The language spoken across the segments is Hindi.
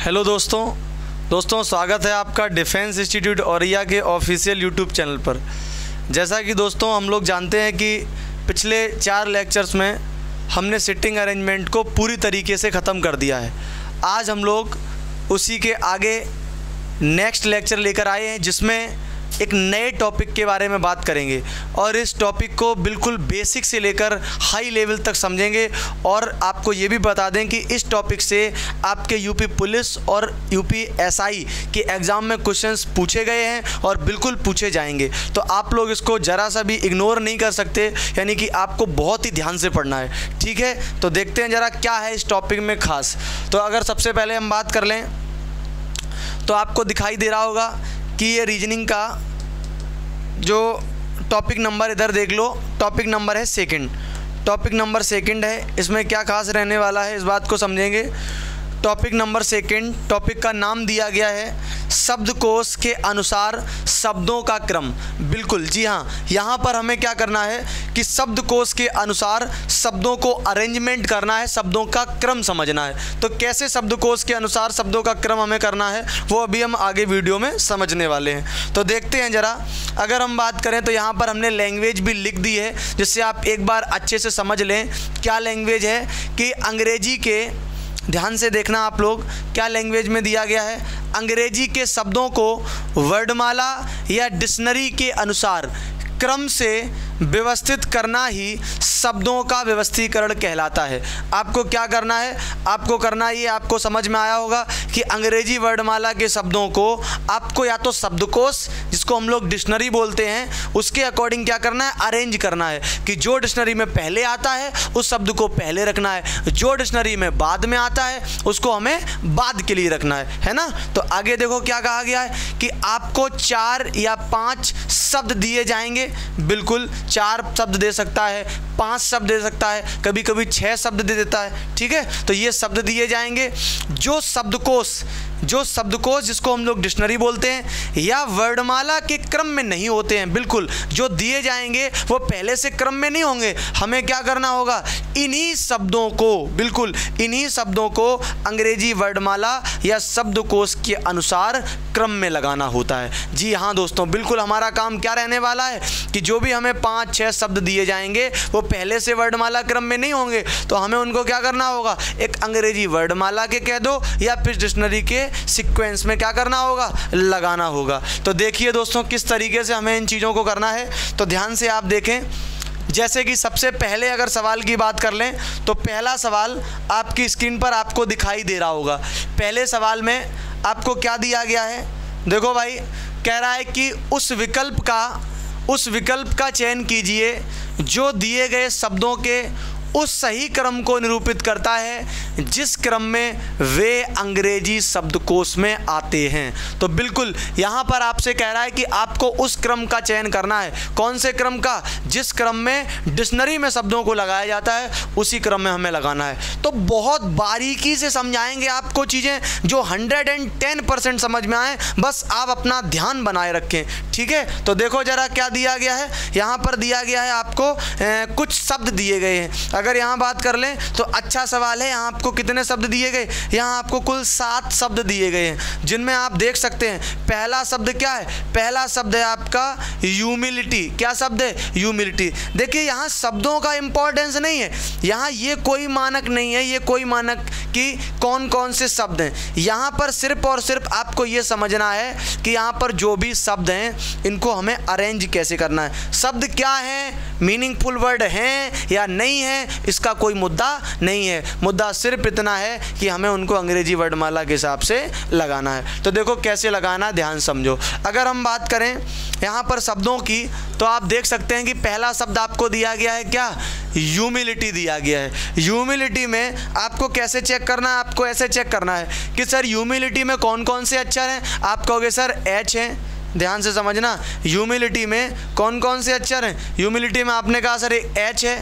हेलो दोस्तों स्वागत है आपका डिफेंस इंस्टीट्यूट औरैया के ऑफिशियल यूट्यूब चैनल पर। जैसा कि दोस्तों हम लोग जानते हैं कि पिछले 4 लेक्चर्स में हमने सिटिंग अरेंजमेंट को पूरी तरीके से ख़त्म कर दिया है। आज हम लोग उसी के आगे नेक्स्ट लेक्चर लेकर आए हैं जिसमें एक नए टॉपिक के बारे में बात करेंगे और इस टॉपिक को बिल्कुल बेसिक से लेकर हाई लेवल तक समझेंगे। और आपको ये भी बता दें कि इस टॉपिक से आपके यूपी पुलिस और यूपी एसआई के एग्ज़ाम में क्वेश्चंस पूछे गए हैं और बिल्कुल पूछे जाएंगे, तो आप लोग इसको ज़रा सा भी इग्नोर नहीं कर सकते, यानी कि आपको बहुत ही ध्यान से पढ़ना है। ठीक है, तो देखते हैं ज़रा क्या है इस टॉपिक में ख़ास। तो अगर सबसे पहले हम बात कर लें तो आपको दिखाई दे रहा होगा कि ये रीजनिंग का जो टॉपिक नंबर इधर देख लो, टॉपिक नंबर है सेकंड। टॉपिक नंबर सेकंड है, इसमें क्या खास रहने वाला है इस बात को समझेंगे। टॉपिक नंबर सेकंड, टॉपिक का नाम दिया गया है शब्दकोश के अनुसार शब्दों का क्रम। बिल्कुल जी हाँ, यहाँ पर हमें क्या करना है कि शब्दकोश के अनुसार शब्दों को अरेंजमेंट करना है, शब्दों का क्रम समझना है। तो कैसे शब्दकोश के अनुसार शब्दों का क्रम हमें करना है वो अभी हम आगे वीडियो में समझने वाले हैं। तो देखते हैं ज़रा, अगर हम बात करें तो यहाँ पर हमने लैंग्वेज भी लिख दी है जिससे आप एक बार अच्छे से समझ लें क्या लैंग्वेज है। कि अंग्रेजी के, ध्यान से देखना आप लोग, क्या लैंग्वेज में दिया गया है, अंग्रेजी के शब्दों को वर्णमाला या डिक्शनरी के अनुसार क्रम से व्यवस्थित करना ही शब्दों का व्यवस्थीकरण कहलाता है। आपको क्या करना है, आपको करना ये आपको समझ में आया होगा कि अंग्रेजी वर्णमाला के शब्दों को आपको या तो शब्दकोश जिसको हम लोग डिक्शनरी बोलते हैं उसके अकॉर्डिंग क्या करना है, अरेंज करना है कि जो डिक्शनरी में पहले आता है उस शब्द को पहले रखना है, जो डिक्शनरी में बाद में आता है उसको हमें बाद के लिए रखना है ना। तो आगे देखो क्या कहा गया है कि आपको 4 या 5 शब्द दिए जाएंगे। बिल्कुल 4 शब्द दे सकता है, 5 शब्द दे सकता है, कभी कभी 6 शब्द दे देता है। ठीक है, तो ये शब्द दिए जाएंगे। जो शब्दकोश जिसको हम लोग डिक्शनरी बोलते हैं या वर्णमाला के क्रम में नहीं होते हैं, बिल्कुल जो दिए जाएंगे वो पहले से क्रम में नहीं होंगे, हमें क्या करना होगा, इन्हीं शब्दों को, बिल्कुल इन्हीं शब्दों को अंग्रेजी वर्णमाला या शब्दकोश के अनुसार क्रम में लगाना होता है। जी हाँ दोस्तों, बिल्कुल हमारा काम क्या रहने वाला है कि जो भी हमें 5-6 शब्द दिए जाएंगे वो पहले से वर्णमाला क्रम में नहीं होंगे, तो हमें उनको क्या करना होगा, एक अंग्रेजी वर्णमाला के कह दो या फिर डिक्शनरी के सीक्वेंस में क्या करना होगा, लगाना होगा। तो देखिए दोस्तों किस तरीके से हमें इन चीज़ों को करना है, तो ध्यान से आप देखें। जैसे कि सबसे पहले अगर सवाल की बात कर लें तो पहला सवाल आपकी स्क्रीन पर आपको दिखाई दे रहा होगा। पहले सवाल में आपको क्या दिया गया है, देखो भाई, कह रहा है कि उस विकल्प का चयन कीजिए जो दिए गए शब्दों के उस सही क्रम को निरूपित करता है जिस क्रम में वे अंग्रेजी शब्दकोश में आते हैं। तो बिल्कुल यहाँ पर आपसे कह रहा है कि आपको उस क्रम का चयन करना है। कौन से क्रम का, जिस क्रम में डिक्शनरी में शब्दों को लगाया जाता है उसी क्रम में हमें लगाना है। तो बहुत बारीकी से समझाएंगे आपको चीज़ें जो 110% समझ में आए, बस आप अपना ध्यान बनाए रखें। ठीक है, तो देखो ज़रा क्या दिया गया है, यहाँ पर दिया गया है आपको कुछ शब्द दिए गए हैं। अगर यहाँ बात कर लें तो अच्छा सवाल है, यहाँ आपको कितने शब्द दिए गए, यहाँ आपको कुल 7 शब्द दिए गए हैं जिनमें आप देख सकते हैं पहला शब्द क्या है, पहला शब्द है आपका ह्यूमिलिटी। क्या शब्द है, ह्यूमिलिटी। देखिए यहाँ शब्दों का इंपॉर्टेंस नहीं है, यहाँ ये कोई मानक नहीं है, ये कोई मानक कि कौन कौन से शब्द हैं। यहाँ पर सिर्फ और सिर्फ आपको ये समझना है कि यहाँ पर जो भी शब्द हैं इनको हमें अरेंज कैसे करना है। शब्द क्या है, मीनिंगफुल वर्ड हैं या नहीं है, इसका कोई मुद्दा नहीं है। मुद्दा सिर्फ इतना है कि हमें उनको अंग्रेजी वर्णमाला के हिसाब से लगाना है। तो देखो कैसे लगाना, ध्यान समझो। अगर हम बात करें यहाँ पर शब्दों की तो आप देख सकते हैं कि पहला शब्द आपको दिया गया है क्या, ह्यूमिलिटी दिया गया है। ह्यूमिलिटी में आपको कैसे चेक करना है, आपको ऐसे चेक करना है कि सर ह्यूमिलिटी में कौन कौन से अक्षर हैं। आप कहोगे सर एच हैं, ध्यान से समझना, ह्यूमिलिटी में कौन कौन से अक्षर हैं। ह्यूमिलिटी में आपने कहा सर एच है,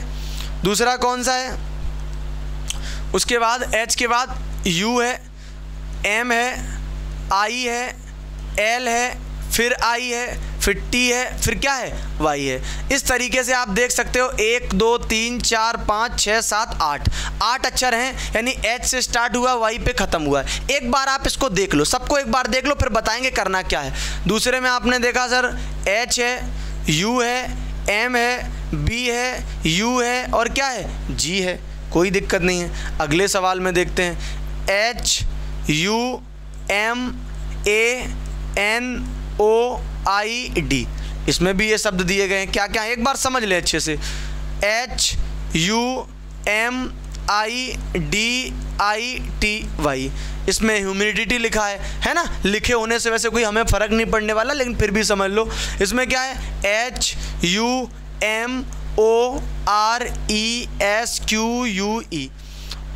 दूसरा कौन सा है, उसके बाद एच के बाद यू है, एम है, आई है, एल है, फिर आई है, फिर टी है, फिर क्या है, वाई है। इस तरीके से आप देख सकते हो 1 2 3 4 5 6 7 8 अक्षर हैं, यानी एच से स्टार्ट हुआ, वाई पे ख़त्म हुआ है। एक बार आप इसको देख लो, सबको एक बार देख लो, फिर बताएंगे करना क्या है। दूसरे में आपने देखा सर एच है, यू है, एम है, बी है, यू है और क्या है, जी है, कोई दिक्कत नहीं है। अगले सवाल में देखते हैं H U M A N O I D, इसमें भी ये शब्द दिए गए हैं, क्या क्या, एक बार समझ लें अच्छे से। H U M I D I T Y, इसमें ह्यूमिडिटी लिखा है ना, लिखे होने से वैसे कोई हमें फ़र्क नहीं पड़ने वाला, लेकिन फिर भी समझ लो। इसमें क्या है, H U M O R E S Q U E,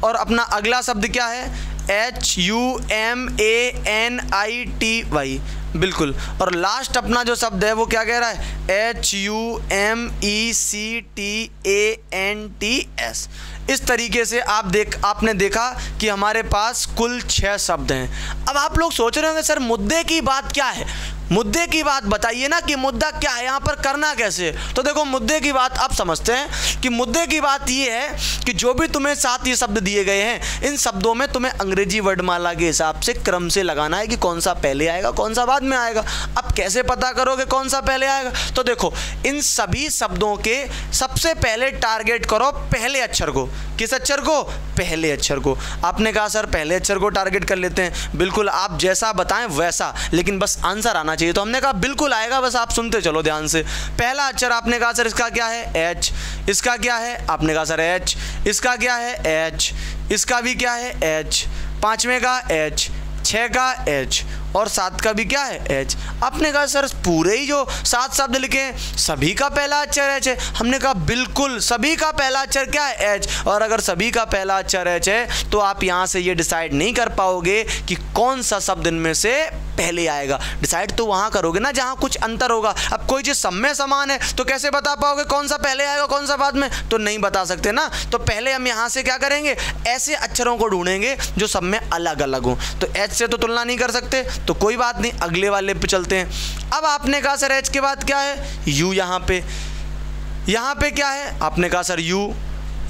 और अपना अगला शब्द क्या है, H U M A N I T Y, बिल्कुल। और लास्ट अपना जो शब्द है वो क्या कह रहा है, H U M E C T A N T S. इस तरीके से आपने देखा कि हमारे पास कुल 6 शब्द हैं। अब आप लोग सोच रहे होंगे सर मुद्दे की बात क्या है, मुद्दे की बात बताइए ना कि मुद्दा क्या है, यहाँ पर करना कैसे। तो देखो मुद्दे की बात आप समझते हैं कि मुद्दे की बात ये है कि जो भी तुम्हें 7 ये शब्द दिए गए हैं, इन शब्दों में तुम्हें अंग्रेजी वर्णमाला के हिसाब से क्रम से लगाना है कि कौन सा पहले आएगा कौन सा बाद में आएगा। अब कैसे पता करोगे कौन सा पहले आएगा, तो देखो इन सभी शब्दों के सबसे पहले टारगेट करो पहले अक्षर को। किस अक्षर को, पहले अक्षर को। आपने कहा सर पहले अक्षर को टारगेट कर लेते हैं, बिल्कुल आप जैसा बताएं वैसा, लेकिन बस आंसर आना चाहिए। तो हमने कहा बिल्कुल आएगा, बस आप सुनते चलो ध्यान से। पहला अक्षर आपने कहा सर इसका क्या है, एच, इसका क्या है, आपने कहा सर एच, इसका क्या है, एच, इसका भी क्या है, एच, 5वें का एच, 6 का एच और 7 का भी क्या है, एच। आपने कहा सर पूरे ही जो 7 शब्द लिखे हैं सभी का पहला अक्षर एच है। हमने कहा बिल्कुल सभी का पहला अक्षर क्या है, एच। और अगर सभी का पहला अक्षर एच है तो आप यहाँ से ये डिसाइड नहीं कर पाओगे कि कौन सा शब्द इनमें से पहले आएगा। डिसाइड तो वहाँ करोगे ना जहाँ कुछ अंतर होगा। अब कोई चीज़ सब में समान है तो कैसे बता पाओगे कौन सा पहले आएगा कौन सा बाद में, तो नहीं बता सकते ना। तो पहले हम यहाँ से क्या करेंगे, ऐसे अक्षरों को ढूंढेंगे जो सब में अलग अलग हों। तो एच से तो तुलना नहीं कर सकते, तो कोई बात नहीं, अगले वाले पे चलते हैं। अब आपने कहा सर एच के बाद क्या है, यू। यहाँ पे क्या है, आपने कहा सर यू।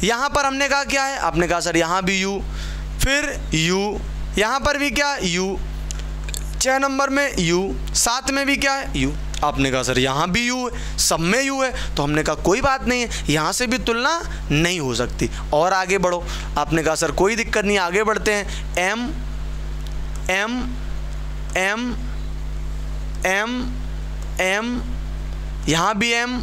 यहाँ पर हमने कहा क्या है, आपने कहा सर यहाँ भी यू, फिर यू, यहाँ पर भी क्या, यू, 6 नंबर में यू, 7 में भी क्या है, यू। आपने कहा सर यहाँ भी यू है, सब में यू है, तो हमने कहा कोई बात नहीं है, यहाँ से भी तुलना नहीं हो सकती। और आगे बढ़ो। आपने कहा सर कोई दिक्कत नहीं, आगे बढ़ते हैं। M M M M M, यहाँ भी एम,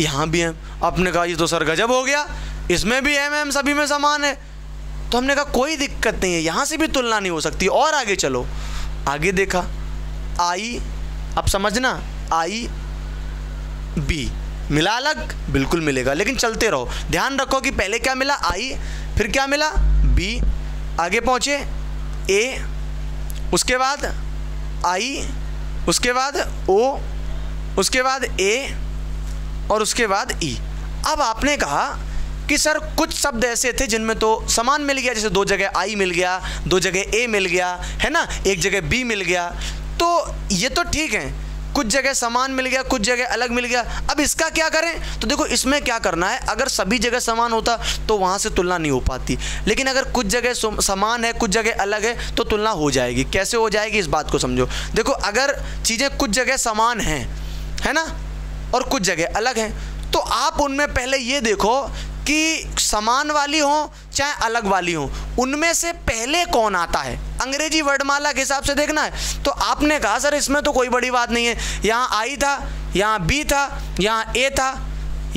यहाँ भी एम। आपने कहा ये तो सर गजब हो गया, इसमें भी एम एम सभी में समान है। तो हमने कहा कोई दिक्कत नहीं है, यहाँ से भी तुलना नहीं हो सकती। और आगे चलो। आगे देखा आई, अब समझना, आई बी मिला अलग, बिल्कुल मिलेगा, लेकिन चलते रहो। ध्यान रखो कि पहले क्या मिला, आई, फिर क्या मिला, बी, आगे पहुँचे ए, उसके बाद आई, उसके बाद ओ, उसके बाद ए और उसके बाद ई। अब आपने कहा कि सर कुछ शब्द ऐसे थे जिनमें तो समान मिल गया, जैसे 2 जगह आई मिल गया, 2 जगह ए मिल गया, है ना, 1 जगह बी मिल गया, तो ये तो ठीक है, कुछ जगह समान मिल गया कुछ जगह अलग मिल गया। अब इसका क्या करें, तो देखो इसमें क्या करना है, अगर सभी जगह समान होता तो वहाँ से तुलना नहीं हो पाती, लेकिन अगर कुछ जगह समान है कुछ जगह अलग है तो तुलना हो जाएगी। कैसे हो जाएगी इस बात को समझो। देखो अगर चीज़ें कुछ जगह समान हैं, है ना, और कुछ जगह अलग हैं, तो आप उनमें पहले ये देखो कि समान वाली हो चाहे अलग वाली हो, उनमें से पहले कौन आता है, अंग्रेजी वर्णमाला के हिसाब से देखना है। तो आपने कहा सर इसमें तो कोई बड़ी बात नहीं है, यहाँ आई था, यहाँ बी था, यहाँ ए था,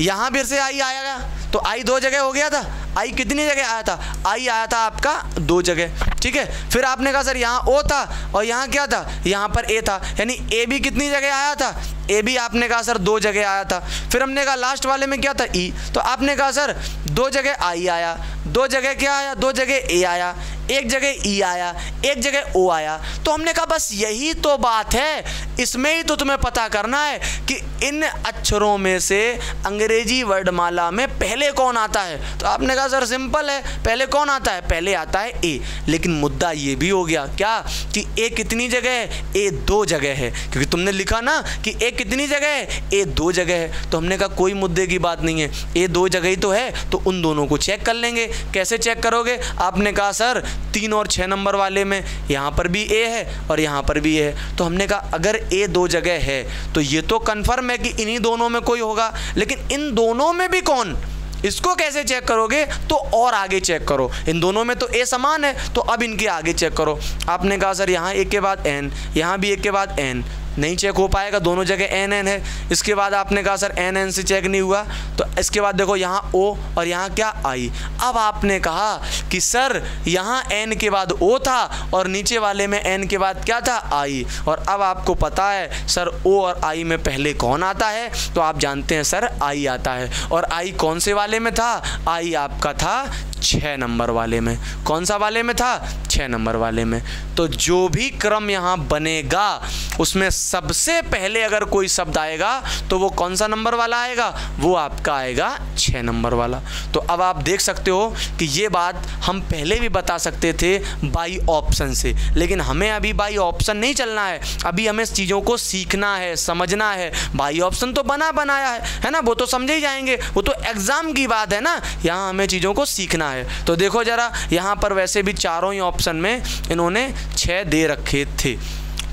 यहाँ फिर से आई आया गया, तो आई 2 जगह हो गया था। आई कितनी जगह आया था, आई आया था आपका 2 जगह, ठीक है। फिर आपने कहा सर यहाँ ओ था और यहाँ क्या था, यहाँ पर ए था, यानी ए भी कितनी जगह आया था, ए भी आपने कहा सर 2 जगह आया था। फिर हमने कहा लास्ट वाले में क्या था, ई, तो आपने कहा सर 2 जगह आई आया, 2 जगह क्या आया, 2 जगह ए आया, 1 जगह ई आया, 1 जगह ओ आया। तो हमने कहा बस यही तो बात है, इसमें ही तो तुम्हें पता करना है कि इन अक्षरों में से अंग्रेजी वर्णमाला में पहले कौन आता है। तो आपने कहा कहा सर सिंपल है, पहले कौन आता है, पहले आता है ए। लेकिन मुद्दा ये भी हो गया क्या कि ए कितनी जगह है, ए 2 जगह है, क्योंकि तुमने लिखा ना कि ए कितनी जगह है, ए 2 जगह है। तो हमने कहा कोई मुद्दे की बात नहीं है, ए 2 जगह ही तो है, तो उन दोनों को चेक कर लेंगे। कैसे चेक करोगे, आपने कहा सर 3 और 6 नंबर वाले में यहाँ पर भी ए है और यहाँ पर भी ए है। तो हमने कहा अगर ए 2 जगह है तो ये तो कन्फर्म है कि इन्हीं दोनों में कोई होगा, लेकिन इन दोनों में भी कौन, इसको कैसे चेक करोगे, तो और आगे चेक करो। इन दोनों में तो ए समान है, तो अब इनके आगे चेक करो। आपने कहा सर यहाँ एक के बाद एन, यहाँ भी एक के बाद एन, नहीं चेक हो पाएगा, दोनों जगह एन एन है। इसके बाद आपने कहा सर एन एन से चेक नहीं हुआ, तो इसके बाद देखो यहाँ ओ और यहाँ क्या आई। अब आपने कहा कि सर यहाँ एन के बाद ओ था और नीचे वाले में एन के बाद क्या था, आई। और अब आपको पता है सर ओ और आई में पहले कौन आता है, तो आप जानते हैं सर आई आता है। और आई कौन से वाले में था, आई आपका था 6 नंबर वाले में। कौन सा वाले में था, 6 नंबर वाले में। तो जो भी क्रम यहाँ बनेगा उसमें सबसे पहले अगर कोई शब्द आएगा तो वो कौन सा नंबर वाला आएगा, वो आपका आएगा 6 नंबर वाला। तो अब आप देख सकते हो कि ये बात हम पहले भी बता सकते थे बाई ऑप्शन से, लेकिन हमें अभी बाई ऑप्शन नहीं चलना है, अभी हमें चीज़ों को सीखना है, समझना है। बाई ऑप्शन तो बनाया है ना, वो तो समझे ही जाएंगे, वो तो एग्ज़ाम की बात है ना, यहाँ हमें चीज़ों को सीखना है। तो देखो ज़रा, यहाँ पर वैसे भी चारों ही ऑप्शन में इन्होंने 6 दे रखे थे।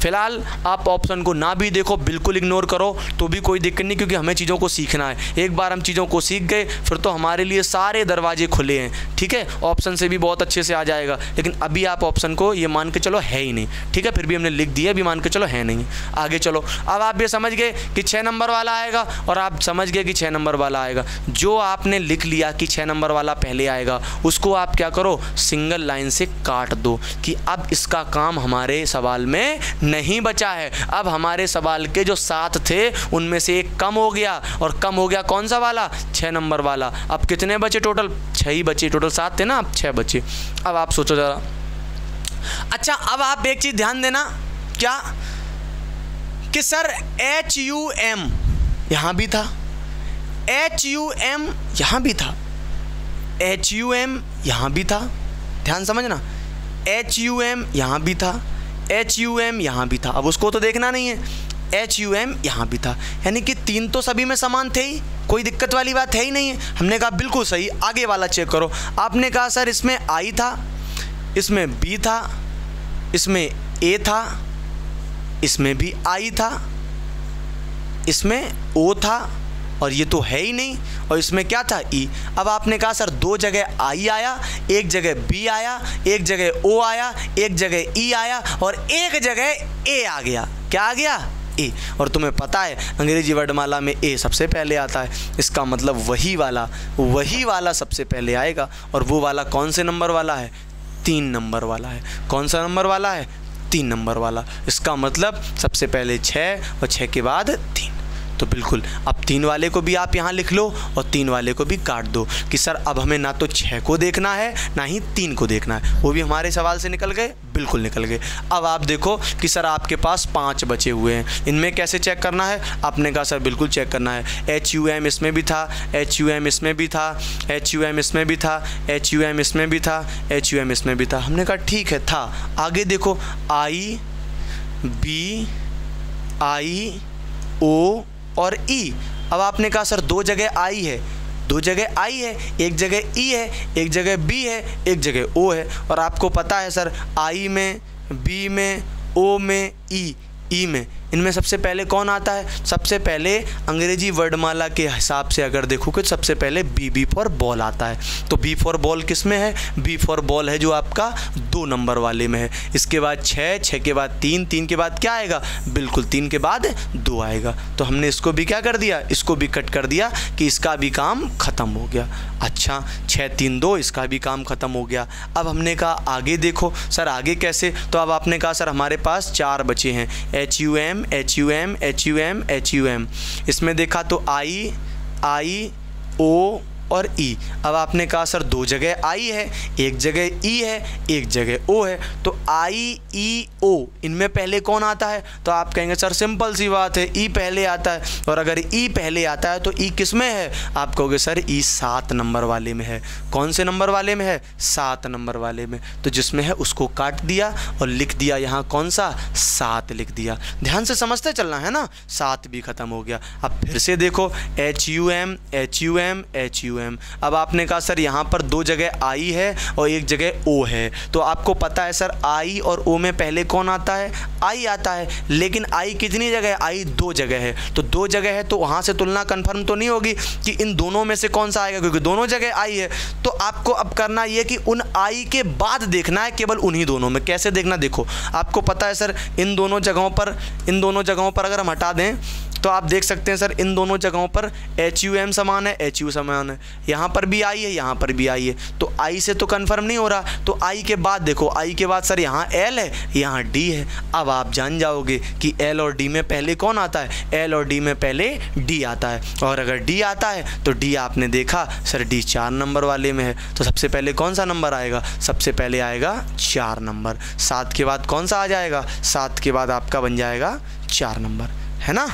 फिलहाल आप ऑप्शन को ना भी देखो, बिल्कुल इग्नोर करो तो भी कोई दिक्कत नहीं, क्योंकि हमें चीज़ों को सीखना है। एक बार हम चीज़ों को सीख गए फिर तो हमारे लिए सारे दरवाजे खुले हैं, ठीक है। ऑप्शन से भी बहुत अच्छे से आ जाएगा, लेकिन अभी आप ऑप्शन को ये मान के चलो है ही नहीं, ठीक है। फिर भी हमने लिख दिया, अभी मान के चलो है नहीं। आगे चलो, अब आप ये समझ गए कि 6 नंबर वाला आएगा और आप समझ गए कि 6 नंबर वाला आएगा। जो आपने लिख लिया कि 6 नंबर वाला पहले आएगा, उसको आप क्या करो, सिंगल लाइन से काट दो कि अब इसका काम हमारे सवाल में नहीं बचा है। अब हमारे सवाल के जो 7 थे उनमें से एक कम हो गया, और कम हो गया कौन सा वाला, 6 नंबर वाला। अब कितने बचे टोटल, 6 ही बचे, टोटल 7 थे ना, अब 6 बचे। अब आप सोचो जरा, अच्छा अब आप एक चीज ध्यान देना, क्या कि सर HUM यहां भी था, HUM यहां भी था, HUM यहां भी था, ध्यान समझना, HUM यहां भी था, HUM यहाँ भी था। अब उसको तो देखना नहीं है, HUM यहाँ भी था, यानी कि 3 तो सभी में समान थे ही, कोई दिक्कत वाली बात है ही नहीं है। हमने कहा बिल्कुल सही, आगे वाला चेक करो। आपने कहा सर इसमें I था, इसमें B था, इसमें A था, इसमें भी I था, इसमें O था, और ये तो है ही नहीं, और इसमें क्या था, E। अब आपने कहा सर 2 जगह I आया, एक जगह B आया, एक जगह O आया, एक जगह E आया, और एक जगह A आ गया। क्या आ गया, A। और तुम्हें पता है अंग्रेजी वर्णमाला में A सबसे पहले आता है, इसका मतलब वही वाला सबसे पहले आएगा। और वो वाला कौन से नंबर वाला है, 3 नंबर वाला है। कौन सा नंबर वाला है, 3 नंबर वाला। इसका मतलब सबसे पहले 6 और 6 के बाद 3। तो बिल्कुल अब 3 वाले को भी आप यहाँ लिख लो और 3 वाले को भी काट दो कि सर अब हमें ना तो 6 को देखना है ना ही 3 को देखना है। वो भी हमारे सवाल से निकल गए, बिल्कुल निकल गए। अब आप देखो कि सर आपके पास 5 बचे हुए हैं, इनमें कैसे चेक करना है। आपने कहा सर बिल्कुल चेक करना है, HUM इसमें भी था, HUM इसमें भी था, HUM इसमें भी था, HUM इसमें भी था, HUM इसमें भी था। हमने कहा ठीक है था। आगे देखो I, B, I, O और E। अब आपने कहा सर 2 जगह I है, 2 जगह I है, एक जगह E है, एक जगह B है, एक जगह O है। और आपको पता है सर I में, B में, O में, E में, इनमें सबसे पहले कौन आता है। सबसे पहले अंग्रेजी वर्णमाला के हिसाब से अगर देखोगे सबसे पहले B फॉर बॉल आता है। तो B फॉर बॉल किस में है, B फॉर बॉल है जो आपका 2 नंबर वाले में है। इसके बाद 6, 6 के बाद 3, 3 के बाद क्या आएगा, बिल्कुल 3 के बाद 2 आएगा। तो हमने इसको भी क्या कर दिया, इसको भी कट कर दिया कि इसका भी काम ख़त्म हो गया। अच्छा 6, 3, 2 इसका भी काम ख़त्म हो गया। अब हमने कहा आगे देखो सर आगे कैसे। तो अब आपने कहा सर हमारे पास 4 बचे हैं, HUM, HUM, HUM, HUM। इसमें देखा तो I, O और ई। अब आपने कहा सर दो जगह आई है, एक जगह ई है, एक जगह ओ है, तो आई ई ओ इनमें पहले कौन आता है? तो आप कहेंगे सर सिंपल सी बात है, ई पहले आता है। और अगर ई पहले आता है तो ई किस में है? आप कहोगे सर ई 7 नंबर वाले में है। कौन से नंबर वाले में है? 7 नंबर वाले में। तो जिसमें है उसको काट दिया और लिख दिया यहाँ कौन सा? 7 लिख दिया। ध्यान से समझते चलना है ना। 7 भी खत्म हो गया। अब फिर से देखो HUM HUM HUM। अब आपने कहा सर यहाँ पर दो जगह आई है और एक जगह ओ है, तो आपको पता है सर आई और ओ में पहले कौन आता है? आई आता है। लेकिन आई कितनी जगह है? आई 2 जगह है। तो 2 जगह है तो वहाँ से तुलना कंफर्म तो नहीं होगी कि इन दोनों में से कौन सा आएगा, क्योंकि दोनों जगह आई है। तो आपको अब करना ये कि उन आई के बाद देखना है केवल उन्हीं दोनों में। कैसे देखना? देखो आपको पता है सर इन दोनों जगहों पर अगर हम हटा दें तो आप देख सकते हैं सर इन दोनों जगहों पर HUM समान है, HU समान है। यहाँ पर भी आई है, यहाँ पर भी आई है। तो आई से तो कंफर्म नहीं हो रहा। तो आई के बाद देखो, आई के बाद सर यहाँ L है, यहाँ D है। अब आप जान जाओगे कि L और D में पहले कौन आता है? L और D में पहले D आता है। और अगर D आता है तो D आपने देखा सर D 4 नंबर वाले में है। तो सबसे पहले कौन सा नंबर आएगा? सबसे पहले आएगा 4 नंबर। 7 के बाद कौन सा आ जाएगा? 7 के बाद आपका बन जाएगा 4 नंबर, है ना।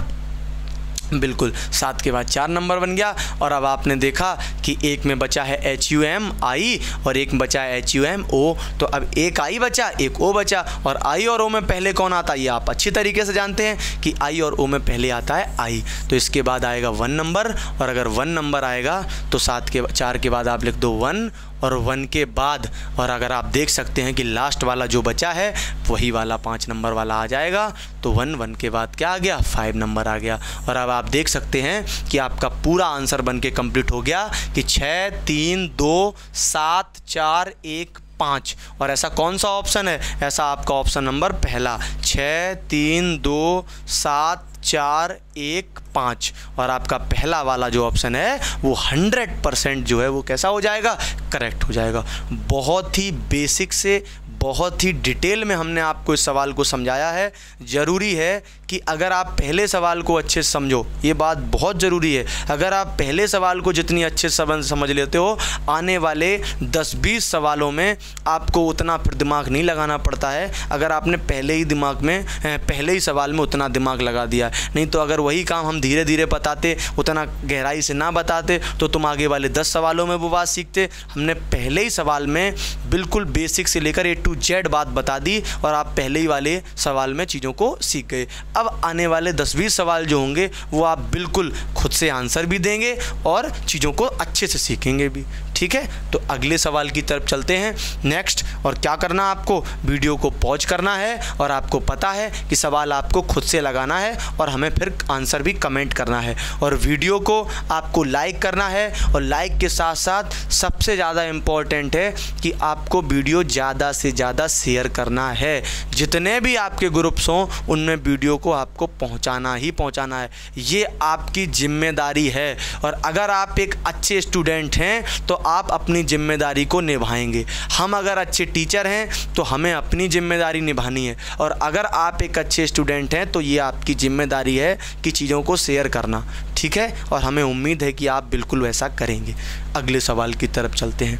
बिल्कुल 7 के बाद 4 नंबर बन गया। और अब आपने देखा कि एक में बचा है HUM आई और एक में बचा है HUM O। तो अब एक आई बचा, एक O बचा। और आई और O में पहले कौन आता है? ये आप अच्छी तरीके से जानते हैं कि आई और O में पहले आता है आई। तो इसके बाद आएगा 1 नंबर। और अगर 1 नंबर आएगा तो 4 के बाद आप लिख दो 1 और 1 के बाद। और अगर आप देख सकते हैं कि लास्ट वाला जो बचा है वही वाला 5 नंबर वाला आ जाएगा। तो 1 के बाद क्या आ गया? 5 नंबर आ गया। और अब आप देख सकते हैं कि आपका पूरा आंसर बन के कंप्लीट हो गया कि 6 3 2 7 4 1 5। और ऐसा कौन सा ऑप्शन है? ऐसा आपका ऑप्शन नंबर पहला, 6 3 2 7 4 1 5। और आपका पहला वाला जो ऑप्शन है वो 100% जो है वो कैसा हो जाएगा? करेक्ट हो जाएगा। बहुत ही बेसिक से बहुत ही डिटेल में हमने आपको इस सवाल को समझाया है। ज़रूरी है कि अगर आप पहले सवाल को अच्छे से समझो, ये बात बहुत ज़रूरी है। अगर आप पहले सवाल को जितनी अच्छे से समझ लेते हो, आने वाले 10-20 सवालों में आपको उतना फिर दिमाग नहीं लगाना पड़ता है। अगर आपने पहले ही सवाल में उतना दिमाग लगा दिया। नहीं तो अगर वही काम हम धीरे धीरे बताते, उतना गहराई से ना बताते, तो तुम आगे वाले 10 सवालों में वो बात सीखते। हमने पहले ही सवाल में बिल्कुल बेसिक से लेकर A to Z बात बता दी और आप पहले ही वाले सवाल में चीज़ों को सीख गए। अब आने वाले 10-20 सवाल जो होंगे वो आप बिल्कुल खुद से आंसर भी देंगे और चीज़ों को अच्छे से सीखेंगे भी। ठीक है, तो अगले सवाल की तरफ चलते हैं नेक्स्ट। और क्या करना है आपको? वीडियो को पॉज करना है और आपको पता है कि सवाल आपको खुद से लगाना है और हमें फिर आंसर भी कमेंट करना है। और वीडियो को आपको लाइक करना है और लाइक के साथ साथ सबसे ज़्यादा इम्पॉर्टेंट है कि आपको वीडियो ज़्यादा से ज़्यादा शेयर करना है। जितने भी आपके ग्रुप्स हों उनमें वीडियो को आपको पहुंचाना ही पहुंचाना है। ये आपकी जिम्मेदारी है। और अगर आप एक अच्छे स्टूडेंट हैं तो आप अपनी जिम्मेदारी को निभाएंगे। हम अगर अच्छे टीचर हैं तो हमें अपनी जिम्मेदारी निभानी है। और अगर आप एक अच्छे स्टूडेंट हैं तो ये आपकी जिम्मेदारी है कि चीज़ों को शेयर करना। ठीक है, और हमें उम्मीद है कि आप बिल्कुल वैसा करेंगे। अगले सवाल की तरफ चलते हैं।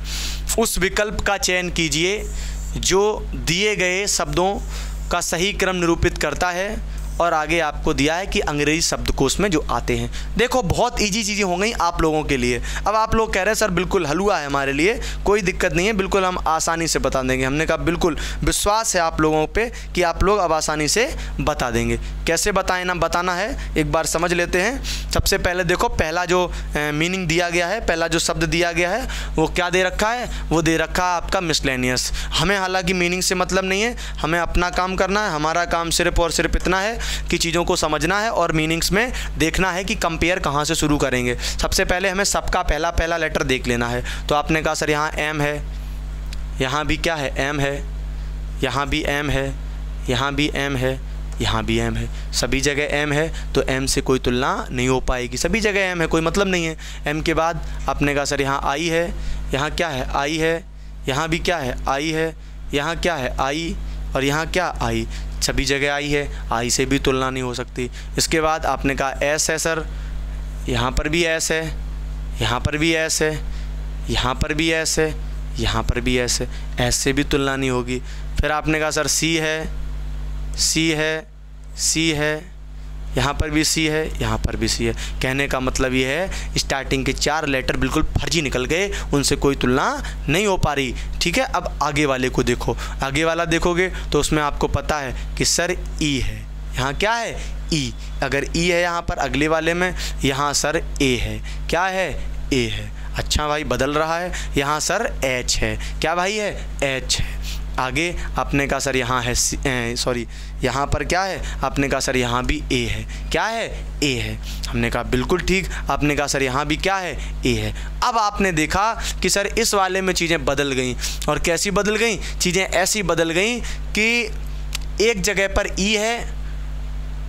उस विकल्प का चयन कीजिए जो दिए गए शब्दों का सही क्रम निरूपित करता है और आगे आपको दिया है कि अंग्रेजी शब्दकोश में जो आते हैं। देखो बहुत इजी चीज़ें हो गई आप लोगों के लिए। अब आप लोग कह रहे हैं सर बिल्कुल हलवा है हमारे लिए, कोई दिक्कत नहीं है, बिल्कुल हम आसानी से बता देंगे। हमने कहा बिल्कुल विश्वास है आप लोगों पे कि आप लोग अब आसानी से बता देंगे। कैसे बताना है एक बार समझ लेते हैं। सबसे पहले देखो पहला जो मीनिंग दिया गया है, पहला जो शब्द दिया गया है वो क्या दे रखा है? वो दे रखा है आपका मिसलेनियस। हमें हालांकि मीनिंग से मतलब नहीं है, हमें अपना काम करना है। हमारा काम सिर्फ और सिर्फ इतना है कि चीज़ों को समझना है और मीनिंग्स में देखना है कि कंपेयर कहाँ से शुरू करेंगे। सबसे पहले हमें सबका पहला लेटर देख लेना है। तो आपने कहा सर यहाँ एम है, यहाँ भी क्या है? एम है, यहाँ भी एम है, यहाँ भी एम है, यहाँ भी एम है। सभी जगह एम है तो एम से कोई तुलना नहीं हो पाएगी। सभी जगह एम है, कोई मतलब नहीं है। एम के बाद आपने कहा सर यहाँ आई है, यहाँ क्या है? आई है, यहाँ भी क्या है? आई है, यहाँ क्या है? आई, और यहाँ क्या? आई। सभी जगह आई है, आई से भी तुलना नहीं हो सकती। इसके बाद आपने कहा एस है सर, यहाँ पर भी एस है, यहाँ पर भी एस है, यहाँ पर भी एस है, यहाँ पर भी एस है, एस से भी तुलना नहीं होगी। फिर आपने कहा सर सी है, सी है, सी है, यहाँ पर भी सी है, यहाँ पर भी सी है। कहने का मतलब ये है स्टार्टिंग के 4 लेटर बिल्कुल फर्जी निकल गए, उनसे कोई तुलना नहीं हो पा रही। ठीक है, अब आगे वाले को देखो, आगे वाला देखोगे तो उसमें आपको पता है कि सर ई है, यहाँ क्या है ई, अगर ई है यहाँ पर अगले वाले में, यहाँ सर ए है, क्या है ए है। अच्छा भाई बदल रहा है, यहाँ सर एच है, क्या भाई है एच है। आगे आपने कहा सर यहाँ है सॉरी यहाँ पर क्या है, आपने कहा सर यहाँ भी ए है, क्या है ए है। हमने कहा बिल्कुल ठीक, आपने कहा सर यहाँ भी क्या है ए है। अब आपने देखा कि सर इस वाले में चीज़ें बदल गई, और कैसी बदल गई चीज़ें, ऐसी बदल गई कि एक जगह पर ई है,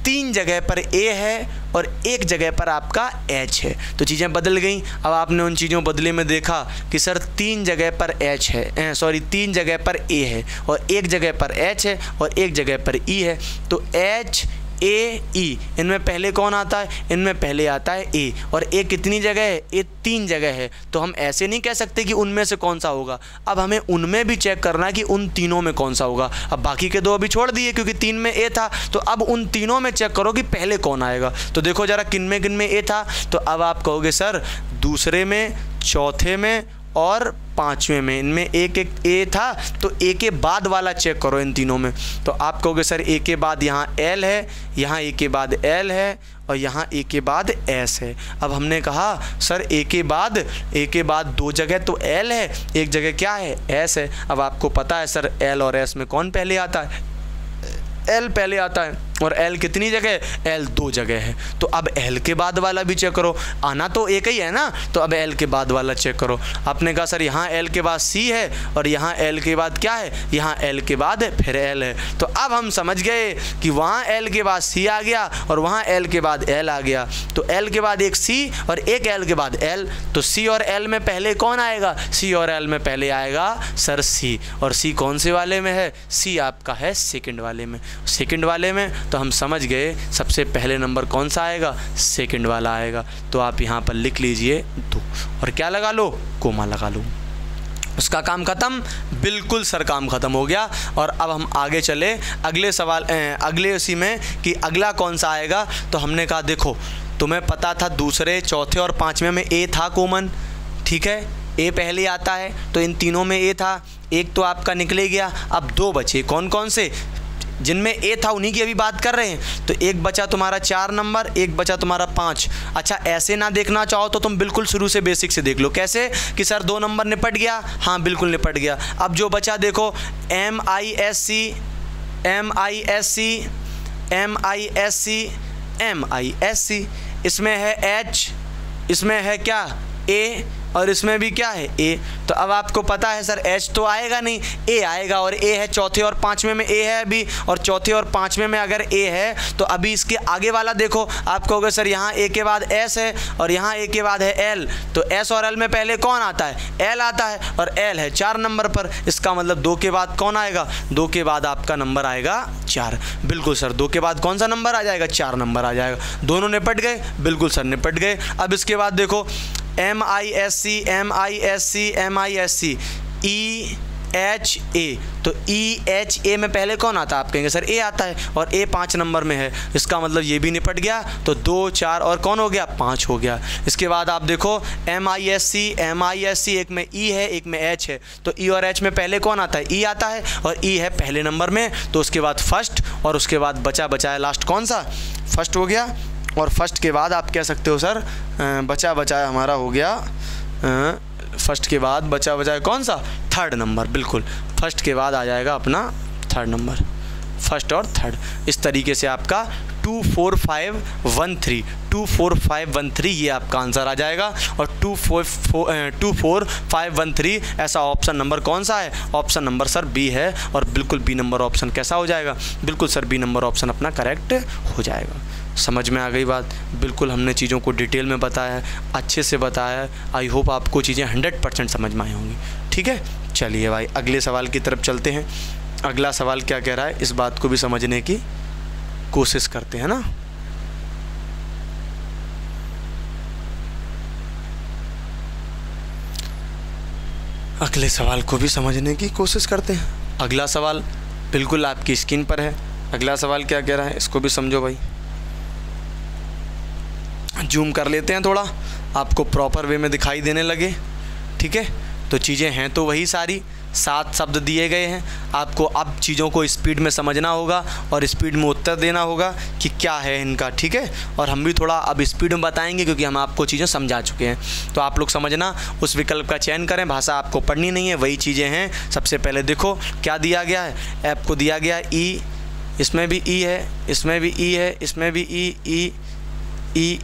3 जगह पर ए है, और 1 जगह पर आपका एच है। तो चीज़ें बदल गई। अब आपने उन चीज़ों बदले में देखा कि सर 3 जगह पर एच है, सॉरी 3 जगह पर ए है, और 1 जगह पर एच है, और 1 जगह पर ई है। तो एच ए ई, इनमें पहले कौन आता है, इनमें पहले आता है ए, और ए कितनी जगह है, ए 3 जगह है। तो हम ऐसे नहीं कह सकते कि उनमें से कौन सा होगा, अब हमें उनमें भी चेक करना है कि उन तीनों में कौन सा होगा। अब बाकी के 2 अभी छोड़ दिए क्योंकि 3 में ए था, तो अब उन तीनों में चेक करो कि पहले कौन आएगा। तो देखो ज़रा किन में ए था, तो अब आप कहोगे सर दूसरे में, चौथे में और 5वें में, इनमें एक ए था, तो ए के बाद वाला चेक करो इन तीनों में। तो आप कहोगे सर ए के बाद यहाँ एल है, यहाँ ए के बाद एल है, और यहाँ ए के बाद एस है। अब हमने कहा सर ए के बाद 2 जगह तो एल है, 1 जगह क्या है एस है। अब आपको पता है सर एल और एस में कौन पहले आता है, एल पहले आता है, और एल कितनी जगह, एल 2 जगह है। तो अब एल के बाद वाला भी चेक करो, आना तो एक ही है ना, तो अब एल के बाद वाला चेक करो। आपने कहा सर यहाँ एल के बाद सी है, और यहाँ एल के बाद क्या है, यहाँ एल के बाद फिर एल है। तो अब हम समझ गए कि वहाँ एल के बाद सी आ गया, और वहाँ एल के बाद एल आ गया। तो एल के बाद एक सी और एक एल के बाद एल, तो सी और एल में पहले कौन आएगा, सी और एल में पहले आएगा सर सी। और सी कौन से वाले में है, सी आपका है सेकंड वाले में। सेकंड वाले में तो हम समझ गए सबसे पहले नंबर कौन सा आएगा, सेकंड वाला आएगा। तो आप यहाँ पर लिख लीजिए 2, और क्या लगा लो, कोमा लगा लो। उसका काम ख़त्म, बिल्कुल सर काम ख़त्म हो गया। और अब हम आगे चले अगले सवाल, अगले उसी में कि अगला कौन सा आएगा। तो हमने कहा देखो तुम्हें पता था दूसरे, चौथे और 5वें में ए था कॉमन, ठीक है, ए पहले आता है, तो इन तीनों में ए था, एक तो आपका निकले गया। अब 2 बचे, कौन कौन से, जिनमें ए था उन्हीं की अभी बात कर रहे हैं। तो एक बचा तुम्हारा 4 नंबर, एक बचा तुम्हारा 5। अच्छा ऐसे ना देखना चाहो तो तुम बिल्कुल शुरू से बेसिक से देख लो, कैसे कि सर 2 नंबर निपट गया, हाँ बिल्कुल निपट गया। अब जो बचा देखो MISC, MISC, MISC, MISC, इसमें है H, इसमें है क्या A, और इसमें भी क्या है ए। तो अब आपको पता है सर एच तो आएगा नहीं, ए आएगा, और ए है चौथे और 5वें में ए है अभी, और चौथे और 5वें में अगर ए है तो अभी इसके आगे वाला देखो, आप कहोगे सर यहाँ ए के बाद एस है, और यहाँ ए के बाद है एल। तो एस और एल में पहले कौन आता है, एल आता है, और एल है 4 नंबर पर। इसका मतलब 2 के बाद कौन आएगा, 2 के बाद आपका नंबर आएगा 4। बिल्कुल सर 2 के बाद कौन सा नंबर आ जाएगा, 4 नंबर आ जाएगा। दोनों निपट गए, बिल्कुल सर निपट गए। अब इसके बाद देखो MISC, MISC, MISC, EHA, तो EHA में पहले कौन आता है, आप कहेंगे सर ए आता है, और ए 5 नंबर में है। इसका मतलब ये भी निपट गया, तो 2, 4 और कौन हो गया, 5 हो गया। इसके बाद आप देखो MISC, MISC, एक में E है, एक में H है। तो E और H में पहले कौन आता है, E आता है, और E है पहले नंबर में, तो उसके बाद फर्स्ट, और उसके बाद बचा है लास्ट कौन सा, फर्स्ट हो गया। और फर्स्ट के बाद आप कह सकते हो सर बचा हमारा हो गया, फर्स्ट के बाद बचा है कौन सा, 3rd नंबर। बिल्कुल फर्स्ट के बाद आ जाएगा अपना 3rd नंबर, फर्स्ट और 3rd। इस तरीके से आपका 2, 4, 5, 1, 3, 2, 4, 5, 1, 3 ये आपका आंसर आ जाएगा। और 2, 4, 5, 1, 3 ऐसा ऑप्शन नंबर कौन सा है, ऑप्शन नंबर सर बी है। और बिल्कुल बी नंबर ऑप्शन कैसा हो जाएगा, बिल्कुल सर बी नंबर ऑप्शन अपना करेक्ट हो जाएगा। समझ में आ गई बात, बिल्कुल हमने चीज़ों को डिटेल में बताया है, अच्छे से बताया है। आई होप आपको चीज़ें 100% समझ में आई होंगी। ठीक है, चलिए भाई अगले सवाल की तरफ चलते हैं। अगला सवाल क्या कह रहा है, इस बात को भी समझने की कोशिश करते हैं ना। अगले सवाल को भी समझने की कोशिश करते हैं। अगला सवाल बिल्कुल आपकी स्क्रीन पर है। अगला सवाल क्या कह रहा है इसको भी समझो भाई। जूम कर लेते हैं थोड़ा, आपको प्रॉपर वे में दिखाई देने लगे। ठीक है, तो चीज़ें हैं तो वही सारी, 7 शब्द दिए गए हैं। आपको अब चीज़ों को स्पीड में समझना होगा और स्पीड में उत्तर देना होगा कि क्या है इनका। ठीक है, और हम भी थोड़ा अब स्पीड में बताएंगे क्योंकि हम आपको चीज़ें समझा चुके हैं। तो आप लोग समझना, उस विकल्प का चयन करें। भाषा आपको पढ़नी नहीं है, वही चीज़ें हैं। सबसे पहले देखो क्या दिया गया है। ऐप को दिया गया ई, इसमें भी ई है, इसमें भी ई है, इसमें भी ई,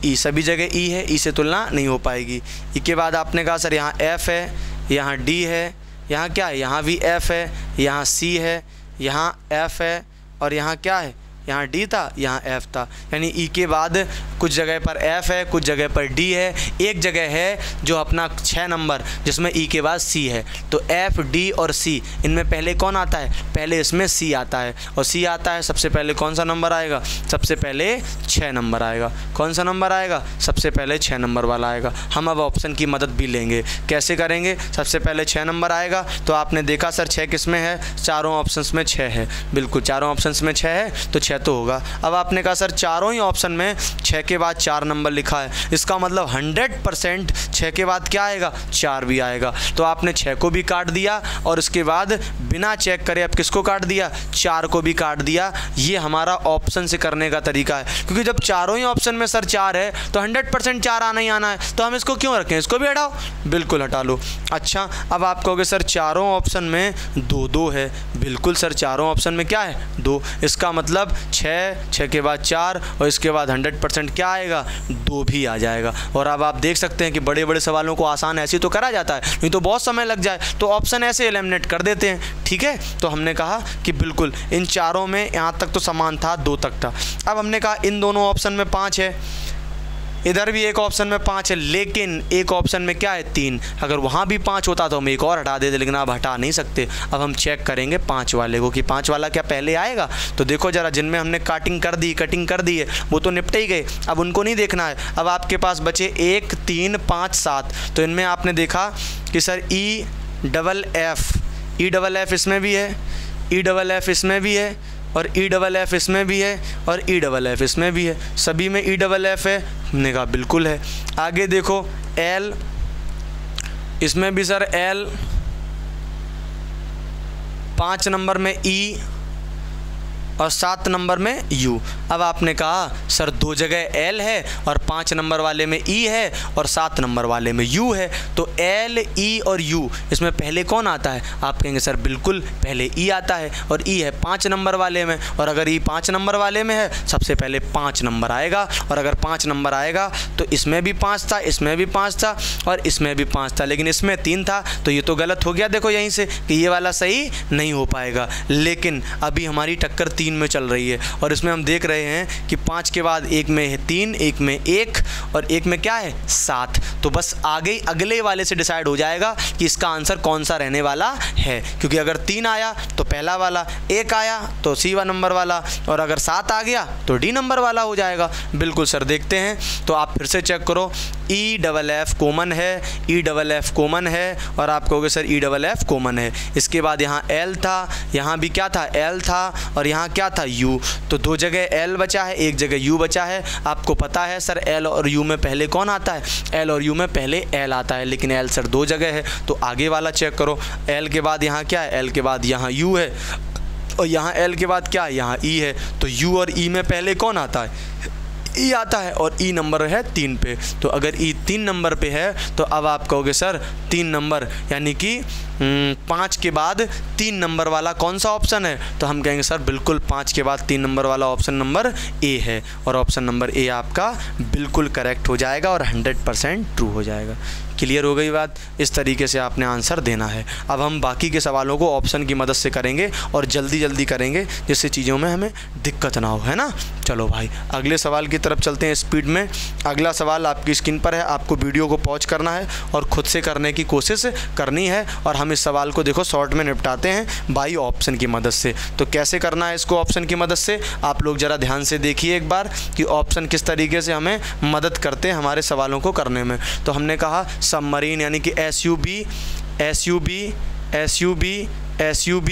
ई सभी जगह ई है। ई से तुलना नहीं हो पाएगी। ई के बाद आपने कहा सर यहाँ एफ़ है, यहाँ डी है, यहाँ क्या है, यहाँ भी एफ़ है, यहाँ सी है, यहाँ एफ़ है और यहाँ क्या है, यहाँ डी था, यहाँ एफ़ था। यानी ई के बाद कुछ जगह पर एफ़ है, कुछ जगह पर डी है, एक जगह है जो अपना 6 नंबर जिसमें ई के बाद सी है। तो एफ़, डी और सी, इनमें पहले कौन आता है, पहले इसमें सी आता है। और सी आता है सबसे पहले कौन सा नंबर आएगा, सबसे पहले 6 नंबर आएगा। कौन सा नंबर आएगा, सबसे पहले 6 नंबर वाला आएगा। हम अब ऑप्शन की मदद भी लेंगे। कैसे करेंगे, सबसे पहले 6 नंबर आएगा। तो आपने देखा सर 6 किस में है, चारों ऑप्शंस में 6 है। बिल्कुल, चारों ऑप्शंस में 6 है तो 6 तो होगा। अब आपने कहा सर चारों ही ऑप्शन में 6 के बाद 4 नंबर लिखा है, इसका मतलब 100% 6 के बाद क्या आएगा, 4 भी आएगा। तो आपने 6 को भी काट दिया और उसके बाद बिना चेक करे अब किसको काट दिया, 4 को भी काट दिया। ये हमारा ऑप्शन से करने का तरीका है, क्योंकि जब चारों ही ऑप्शन में सर 4 है तो 100% 4 आना ही आना है। तो हम इसको क्यों रखें, इसको भी हटाओ, बिल्कुल हटा लो। अच्छा, अब आप कहोगे सर चारों ऑप्शन में 2 है। बिल्कुल सर, चारों ऑप्शन में क्या है, 2। इसका मतलब 6 के बाद 4 और इसके बाद 100% क्या आएगा, 2 भी आ जाएगा। और अब आप देख सकते हैं कि बड़े बड़े सवालों को आसान ऐसे तो करा जाता है, नहीं तो बहुत समय लग जाए, तो ऑप्शन ऐसे एलिमिनेट कर देते हैं। ठीक है, तो हमने कहा कि बिल्कुल इन चारों में यहाँ तक तो समान था, 2 तक था। अब हमने कहा इन दोनों ऑप्शन में 5 है, इधर भी एक ऑप्शन में 5 है, लेकिन एक ऑप्शन में क्या है, 3। अगर वहाँ भी 5 होता तो हम एक और हटा देते, लेकिन अब हटा नहीं सकते। अब हम चेक करेंगे 5 वाले को कि 5 वाला क्या पहले आएगा। तो देखो ज़रा, जिनमें हमने कटिंग कर दी है वो तो निपटे ही गए, अब उनको नहीं देखना है। अब आपके पास बचे 1, 3, 5, 7। तो इनमें आपने देखा कि सर ई डबल एफ़ इसमें भी है, ई डबल एफ़ इसमें भी है और ई डबल एफ़ इसमें भी है और ई डबल एफ़ इसमें भी है। सभी में ई डबल एफ़ है, हमने कहा बिल्कुल है। आगे देखो एल, इसमें भी सर एल, 5 नंबर में ई और 7 नंबर में यू। अब आपने कहा सर 2 जगह एल है और 5 नंबर वाले में ई है और 7 नंबर वाले में यू है। तो एल, ई और यू, इसमें पहले कौन आता है, आप कहेंगे सर बिल्कुल पहले ई आता है और ई है 5 नंबर वाले में। और अगर ई 5 नंबर वाले में है, सबसे पहले 5 नंबर आएगा। और अगर 5 नंबर आएगा तो इसमें भी 5 था, इसमें भी 5 था और इसमें भी 5 था, लेकिन इसमें 3 था। तो ये तो गलत हो गया, देखो यहीं से कि ये वाला सही नहीं हो पाएगा। लेकिन अभी हमारी टक्कर 3 में चल रही है और इसमें हम देख रहे हैं कि 5 के बाद एक में है 3, एक में 1 और एक में क्या है, 7। तो बस आगे अगले वाले से डिसाइड हो जाएगा कि इसका आंसर कौन सा रहने वाला है, क्योंकि अगर 3 आया तो पहला वाला, 1 आया तो सी नंबर वाला और अगर 7 आ गया तो डी नंबर वाला हो जाएगा। बिल्कुल सर, देखते हैं तो आप फिर से चेक करो। ई डबल एफ़ कॉमन है, ई डबल एफ़ कॉमन है और आप कहोगे sir E double F common है। इसके बाद यहाँ एल था, यहाँ भी क्या था, एल था और यहाँ क्या था, यू। तो 2 जगह एल बचा है, 1 जगह यू बचा है। आपको पता है सर एल और यू में पहले कौन आता है, एल और यू में पहले एल आता है, लेकिन एल सर 2 जगह है। तो आगे वाला चेक करो, एल के बाद यहाँ क्या है, एल के बाद यहाँ यू है और यहाँ एल के बाद क्या है, यहाँ ई है। तो यू और ई में पहले कौन आता है, ई आता है और ई नंबर है 3 पे। तो अगर ई 3 नंबर पे है तो अब आप कहोगे सर 3 नंबर, यानी कि 5 के बाद 3 नंबर वाला कौन सा ऑप्शन है। तो हम कहेंगे सर बिल्कुल 5 के बाद 3 नंबर वाला ऑप्शन नंबर ए है और ऑप्शन नंबर ए आपका बिल्कुल करेक्ट हो जाएगा और 100% ट्रू हो जाएगा। क्लियर हो गई बात, इस तरीके से आपने आंसर देना है। अब हम बाकी के सवालों को ऑप्शन की मदद से करेंगे और जल्दी करेंगे जिससे चीज़ों में हमें दिक्कत ना हो, है ना। चलो भाई अगले सवाल की तरफ चलते हैं स्पीड में। अगला सवाल आपकी स्क्रीन पर है, आपको वीडियो को पॉज करना है और ख़ुद से करने की कोशिश करनी है और हम इस सवाल को देखो शॉर्ट में निपटाते हैं बाई ऑप्शन की मदद से। तो कैसे करना है इसको ऑप्शन की मदद से, आप लोग ज़रा ध्यान से देखिए एक बार कि ऑप्शन किस तरीके से हमें मदद करते हैं हमारे सवालों को करने में। तो हमने कहा सबमरीन यानी कि SUB SUB, SUB, SUB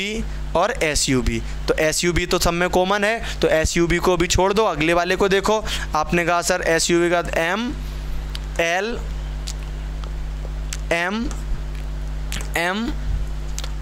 और SUB। तो SUB तो सब में कॉमन है, तो SUB को भी छोड़ दो। अगले वाले को देखो, आपने कहा सर SUB का M, L, M, M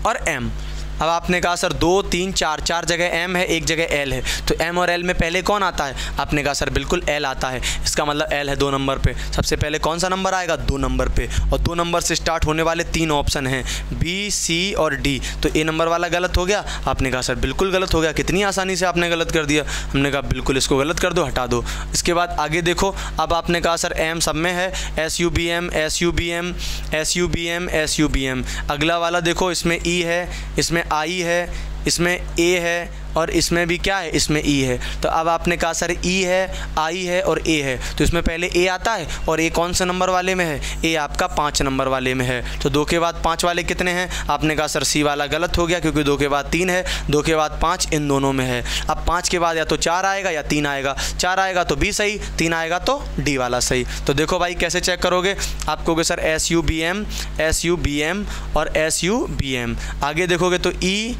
और M। अब आपने कहा सर 2 3 4 4 जगह M है, एक जगह L है, तो M और L में पहले कौन आता है? आपने कहा सर बिल्कुल L आता है। इसका मतलब L है 2 नंबर पे। सबसे पहले कौन सा नंबर आएगा? 2 नंबर पे। और 2 नंबर से स्टार्ट होने वाले 3 ऑप्शन हैं, B, C और D। तो A नंबर वाला गलत हो गया। आपने कहा सर बिल्कुल गलत हो गया। कितनी आसानी से आपने गलत कर दिया। हमने कहा बिल्कुल इसको गलत कर दो, हटा दो। इसके बाद आगे देखो, अब आपने कहा सर M सब में है, SUBM, SUBM, SUBM, SUBM। अगला वाला देखो, इसमें E है, इसमें I है, इसमें A है और इसमें भी क्या है? इसमें E है। तो अब आपने कहा सर E है, I है और A है, तो इसमें पहले A आता है और A कौन से नंबर वाले में है? A आपका 5 नंबर वाले में है। तो 2 के बाद 5 वाले कितने हैं? आपने कहा सर C वाला गलत हो गया, क्योंकि 2 के बाद 3 है, 2 के बाद 5 इन दोनों में है। अब 5 के बाद या तो 4 आएगा या 3 आएगा। 4 आएगा तो B सही, 3 आएगा तो D वाला सही। तो देखो भाई कैसे चेक करोगे, आप कहोगे सर SUBM, SUBM और SUBM। आगे देखोगे तो E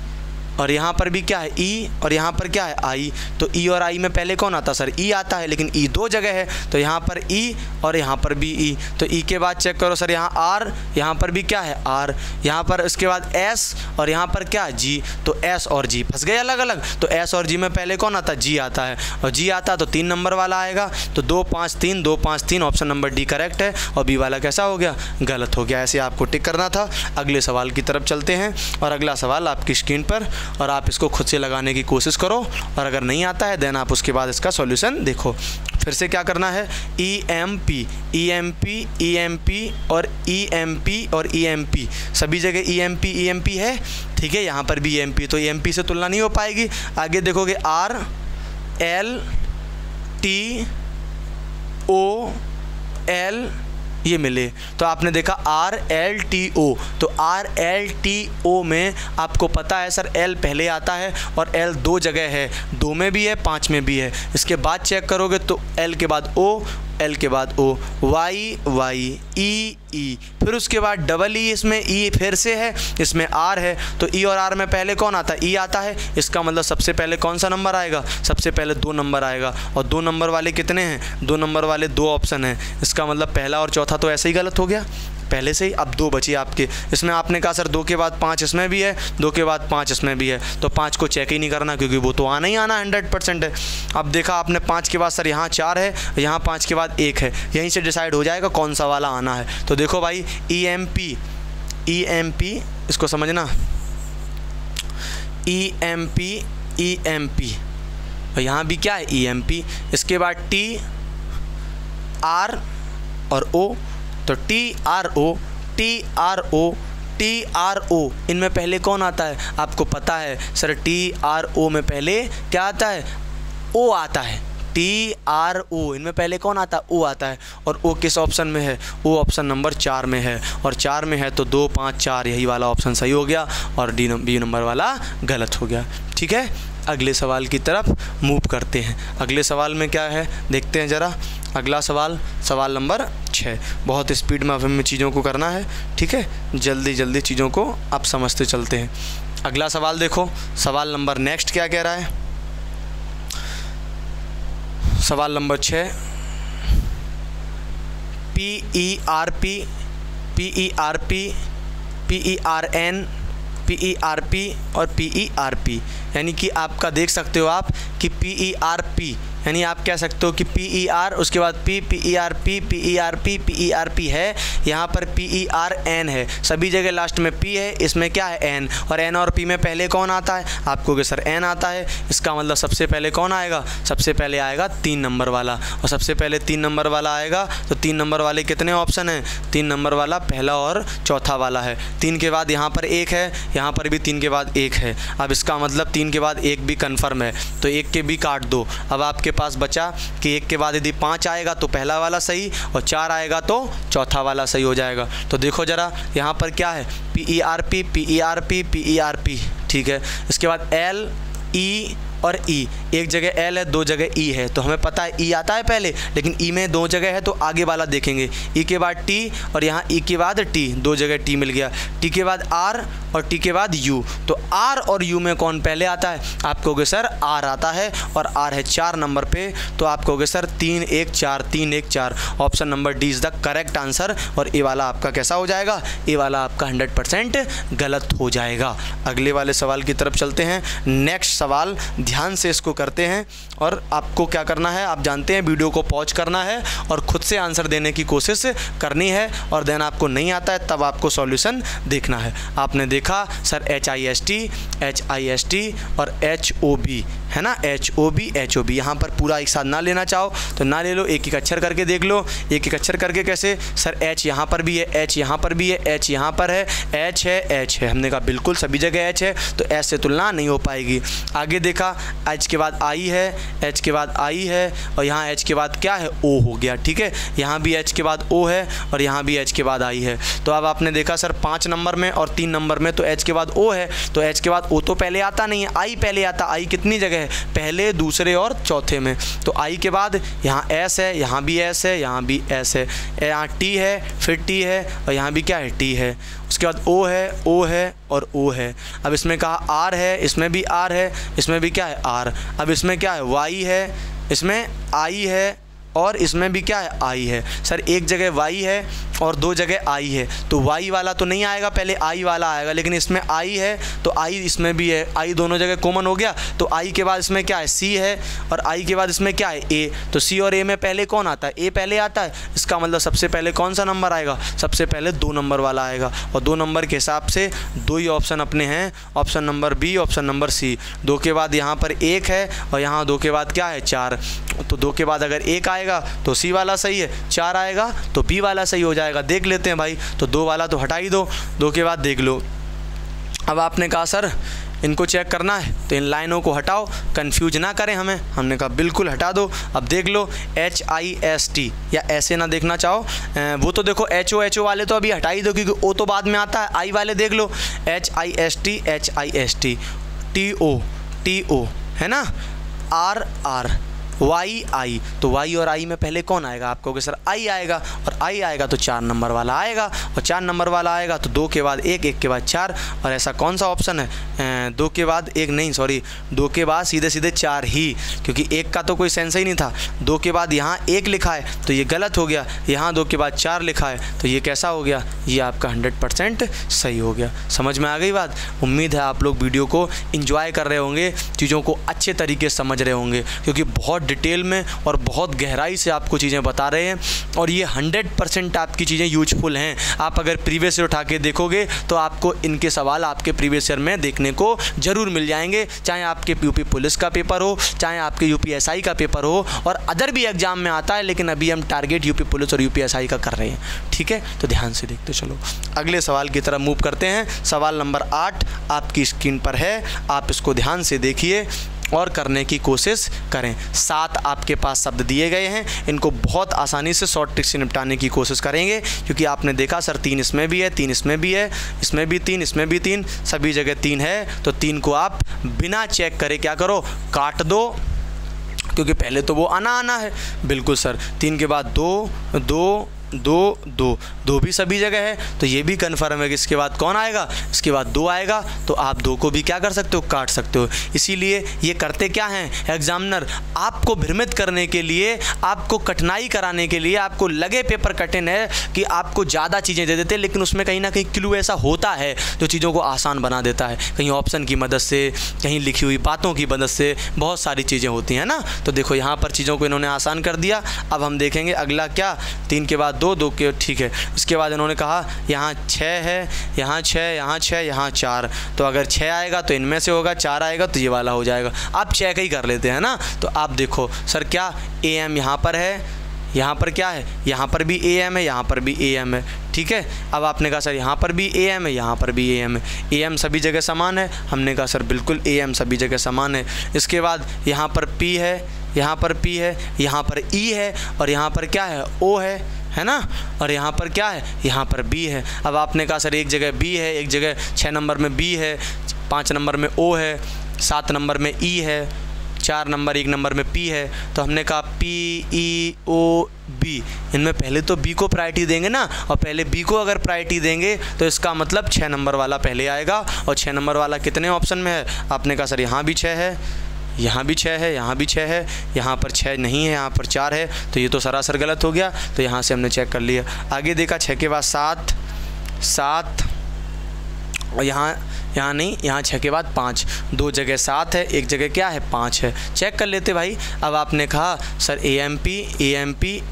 और यहाँ पर भी क्या है? E और यहाँ पर क्या है? I। तो E और I में पहले कौन आता? सर E आता है, लेकिन E 2 जगह है, तो यहाँ पर E और यहाँ पर भी E। तो E के बाद चेक करो सर, यहाँ R, यहाँ पर भी क्या है? R। यहाँ पर इसके बाद S और यहाँ पर क्या है? G। तो S और G फंस गए अलग अलग। तो S और G में पहले कौन आता? G आता है, और G आता तो 3 नंबर वाला आएगा। तो 2 5 3, 2 5 3, ऑप्शन नंबर D करेक्ट है, और B वाला कैसा हो गया? गलत हो गया। ऐसे आपको टिक करना था। अगले सवाल की तरफ चलते हैं, और अगला सवाल आपकी स्क्रीन पर, और आप इसको खुद से लगाने की कोशिश करो, और अगर नहीं आता है देन आप उसके बाद इसका सॉल्यूशन देखो। फिर से क्या करना है? EMP, EMP, EMP और EMP और EMP। सभी जगह EMP EMP है, ठीक है। यहाँ पर भी EMP, तो EMP से तुलना नहीं हो पाएगी। आगे देखोगे R, L, T, O, L ये मिले, तो आपने देखा RLTO। तो RLTO में आपको पता है सर L पहले आता है, और L 2 जगह है, 2 में भी है, 5 में भी है। इसके बाद चेक करोगे तो L के बाद O, L के बाद O, Y Y, E E, फिर उसके बाद डबल E, इसमें E फिर से है, इसमें R है। तो E और R में पहले कौन आता है? E आता है। इसका मतलब सबसे पहले कौन सा नंबर आएगा? सबसे पहले 2 नंबर आएगा, और 2 नंबर वाले कितने हैं? 2 नंबर वाले 2 ऑप्शन हैं। इसका मतलब पहला और चौथा तो ऐसे ही गलत हो गया पहले से ही। अब 2 बची आपके। इसमें आपने कहा सर 2 के बाद 5 इसमें भी है, 2 के बाद 5 इसमें भी है, तो 5 को चेक ही नहीं करना, क्योंकि वो तो आना ही आना 100% है। अब देखा आपने 5 के बाद सर यहाँ 4 है, यहाँ 5 के बाद 1 है, यहीं से डिसाइड हो जाएगा कौन सा वाला आना है। तो देखो भाई EMP, EMP इसको समझना, EMP, EMP, और यहाँ भी क्या है? EMP। इसके बाद T, R और O, तो TRO, TRO, TRO, इनमें पहले कौन आता है? आपको पता है सर TRO में पहले क्या आता है? O आता है। TRO, इनमें पहले कौन आता है? O आता है। और O किस ऑप्शन में है? O ऑप्शन नंबर 4 में है, और 4 में है तो 2 5 4 यही वाला ऑप्शन सही हो गया, और B नंबर वाला गलत हो गया। ठीक है, अगले सवाल की तरफ मूव करते हैं। अगले सवाल में क्या है देखते हैं ज़रा। अगला सवाल, सवाल नंबर 6। बहुत स्पीड में हमें चीज़ों को करना है, ठीक है, जल्दी जल्दी चीज़ों को आप समझते चलते हैं। अगला सवाल देखो, सवाल नंबर नेक्स्ट क्या कह रहा है? सवाल number 6, PERP, PERP, PERN, PERP और PERP, यानी कि आपका देख सकते हो आप कि PERP, यानी आप कह सकते हो कि PER उसके बाद PERP, PERP, PERP है, यहाँ पर PERN है, सभी जगह लास्ट में P है, इसमें क्या है? N। और N और P में पहले कौन आता है? आपको कि सर N आता है। इसका मतलब सबसे पहले कौन आएगा? सबसे पहले आएगा 3 नंबर वाला, और सबसे पहले 3 नंबर वाला आएगा। तो 3 नंबर वाले कितने ऑप्शन हैं? 3 नंबर वाला पहला और चौथा वाला है। 3 के बाद यहाँ पर 1 है, यहाँ पर भी 3 के बाद 1 है। अब इसका मतलब 3 के बाद 1 भी कन्फर्म है, तो 1 के भी काट दो। अब आपके पास बचा कि 1 के बाद यदि 5 आएगा तो पहला वाला सही, और 4 आएगा तो चौथा वाला सही हो जाएगा। तो देखो ज़रा यहाँ पर क्या है? PERP, PERP, PERP, ठीक है। इसके बाद L, E और ई, एक जगह एल है, दो जगह ई है, तो हमें पता है ई आता है पहले, लेकिन ई में दो जगह है तो आगे वाला देखेंगे। ई के बाद टी और यहाँ ई के बाद टी, दो जगह टी मिल गया। टी के बाद आर और टी के बाद यू, तो आर और यू में कौन पहले आता है? आप कहोगे सर आर आता है, और आर है 4 नंबर पे, तो आप कहोगे sir 3 1 4, 3 1 4। Option number D is the correct answer, और ए वाला आपका कैसा हो जाएगा? ए वाला आपका 100% गलत हो जाएगा। अगले वाले सवाल की तरफ चलते हैं। नेक्स्ट सवाल ध्यान से इसको करते हैं, और आपको क्या करना है आप जानते हैं, वीडियो को पॉज करना है और खुद से आंसर देने की कोशिश करनी है, और देन आपको नहीं आता है तब आपको सॉल्यूशन देखना है। आपने देखा सर HIST और HOB है ना, HOB यहाँ पर पूरा एक साथ ना लेना चाहो तो ना ले लो, एक एक अक्षर करके देख लो। एक एक अक्षर करके कैसे? सर H यहाँ पर भी है, H यहाँ पर भी है, H यहाँ पर है, H है, H है। हमने कहा बिल्कुल सभी जगह H है, तो H से तुलना नहीं हो पाएगी। आगे देखा H के बाद I है, H के बाद I है, और यहाँ H के बाद क्या है? O हो गया। ठीक है, यहाँ भी H के बाद O है और यहाँ भी H के बाद I है। तो अब आपने देखा सर 5 नंबर में और 3 नंबर में तो H के बाद O है, तो H के बाद O तो पहले आता नहीं है, I पहले आता। I कितनी जगह है? पहले, दूसरे और चौथे में। तो I के बाद यहाँ S है, यहाँ भी S है, यहाँ भी S है, यहाँ T है, फिर T है, और यहाँ भी क्या है? T है। उसके बाद O है, O है और O है। अब इसमें कहा R है, इसमें भी R है, इसमें भी क्या है? R। अब इसमें क्या है? Y है, इसमें I है, और इसमें भी क्या है? I है। सर एक जगह Y है और दो जगह I है, तो Y वाला तो नहीं आएगा, पहले I वाला आएगा, लेकिन इसमें I है तो I इसमें भी है, I दोनों जगह कॉमन हो गया, तो I के बाद इसमें क्या है? C है, और I के बाद इसमें क्या है? A। तो C और A में पहले कौन आता है? A पहले आता है। इसका मतलब सबसे पहले कौन सा नंबर आएगा? सबसे पहले 2 नंबर वाला आएगा, और 2 नंबर के हिसाब से 2 ही ऑप्शन अपने हैं, option number B, option number C। 2 के बाद यहाँ पर 1 है, और यहाँ 2 के बाद क्या है? 4। तो 2 के बाद अगर 1 आएगा तो C वाला सही है, 4 आएगा तो B वाला सही हो जाएगा। देख लेते हैं भाई, तो 2 वाला तो हटा ही दो, 2 के बाद देख लो। अब आपने कहा सर इनको चेक करना है तो इन लाइनों को हटाओ, कंफ्यूज ना करें हमें। हमने कहा बिल्कुल हटा दो। अब देख लो HIST, या ऐसे ना देखना चाहो, वो तो देखो HO वाले तो अभी हटा ही दो, क्योंकि O तो बाद में आता है। I वाले देख लो, HIST TO है ना, R YI, तो Y और I में पहले कौन आएगा? आप कहोगे सर I आएगा, और I आएगा तो 4 नंबर वाला आएगा, और 4 नंबर वाला आएगा तो 2 के बाद 1, 1 के बाद 4, और ऐसा कौन सा ऑप्शन है? 2 के बाद 1 नहीं, सॉरी 2 के बाद सीधे सीधे 4 ही, क्योंकि 1 का तो कोई सेंस ही नहीं था। 2 के बाद यहाँ 1 लिखा है तो ये गलत हो गया, यहाँ 2 के बाद 4 लिखा है तो ये कैसा हो गया? ये आपका 100% सही हो गया। समझ में आ गई बात? उम्मीद है आप लोग वीडियो को एंजॉय कर रहे होंगे, चीज़ों को अच्छे तरीके से समझ रहे होंगे, क्योंकि बहुत डिटेल में और बहुत गहराई से आपको चीज़ें बता रहे हैं, और ये 100% आपकी चीज़ें यूजफुल हैं। आप अगर प्रीवियस ईयर उठा के देखोगे तो आपको इनके सवाल आपके प्रीवियस ईयर में देखने को ज़रूर मिल जाएंगे, चाहे आपके यूपी पुलिस का पेपर हो, चाहे आपके UPSI का पेपर हो, और अदर भी एग्जाम में आता है, लेकिन अभी हम टारगेट यूपी पुलिस और UPSI का कर रहे हैं। ठीक है, तो ध्यान से देखते चलो। अगले सवाल की तरफ मूव करते हैं। सवाल नंबर 8 आपकी स्क्रीन पर है, आप इसको ध्यान से देखिए और करने की कोशिश करें। 7 आपके पास शब्द दिए गए हैं, इनको बहुत आसानी से शॉर्ट ट्रिक से निपटाने की कोशिश करेंगे, क्योंकि आपने देखा सर 3 इसमें भी है, 3 इसमें भी है, इसमें भी 3, इसमें भी 3, सभी जगह 3 है, तो 3 को आप बिना चेक करे क्या करो? काट दो, क्योंकि पहले तो वो आना है। बिल्कुल सर, 3 के बाद 2 2 2 2 2 भी सभी जगह है, तो ये भी कन्फर्म है कि इसके बाद कौन आएगा? इसके बाद 2 आएगा, तो आप 2 को भी क्या कर सकते हो? काट सकते हो। इसीलिए ये करते क्या हैं एग्जामिनर? आपको भ्रमित करने के लिए, आपको कठिनाई कराने के लिए, आपको लगे पेपर कठिन है कि आपको ज़्यादा चीज़ें दे देते हैं, लेकिन उसमें कहीं ना कहीं क्लू ऐसा होता है जो चीज़ों को आसान बना देता है, कहीं ऑप्शन की मदद से, कहीं लिखी हुई बातों की मदद से, बहुत सारी चीज़ें होती हैं ना। तो देखो यहाँ पर चीज़ों को इन्होंने आसान कर दिया। अब हम देखेंगे अगला क्या, 3 के बाद 2 के, ठीक है। इसके बाद इन्होंने कहा यहाँ 6 है, यहाँ 6, यहाँ 6, यहाँ 4, तो अगर 6 आएगा तो इनमें से होगा, 4 आएगा तो ये वाला हो जाएगा। आप चेक ही कर लेते हैं ना। तो आप देखो सर क्या AM यहाँ पर है, यहाँ पर क्या है? यहाँ पर भी AM है, यहाँ पर भी AM है, ठीक है। अब आपने कहा सर यहाँ पर भी AM है, यहाँ पर भी AM है, AM सभी जगह समान है। हमने कहा सर बिल्कुल AM सभी जगह समान है। इसके बाद यहाँ पर P है, यहाँ पर P है, यहाँ पर E है, और यहाँ पर क्या है? O है ना, और यहाँ पर क्या है? यहाँ पर B है। अब आपने कहा सर एक जगह B है, एक जगह 6 नंबर में B है, 5 नंबर में O है, 7 नंबर में E है, 4 नंबर, 1 नंबर में P है, तो हमने कहा PEOB, इनमें पहले तो B को प्रायोरिटी देंगे ना, और पहले B को अगर प्रायोरिटी देंगे तो इसका मतलब 6 नंबर वाला पहले आएगा। और 6 नंबर वाला कितने ऑप्शन में है? आपने कहा सर यहाँ भी 6 है, यहाँ भी 6 है, यहाँ भी 6 है, यहाँ पर 6 नहीं है, यहाँ पर 4 है, तो ये तो सरासर गलत हो गया। तो यहाँ से हमने चेक कर लिया। आगे देखा 6 के बाद 7, और यहाँ नहीं, यहाँ 6 के बाद 5, 2 जगह 7 है, 1 जगह क्या है 5 है। चेक कर लेते भाई। अब आपने कहा सर AMP,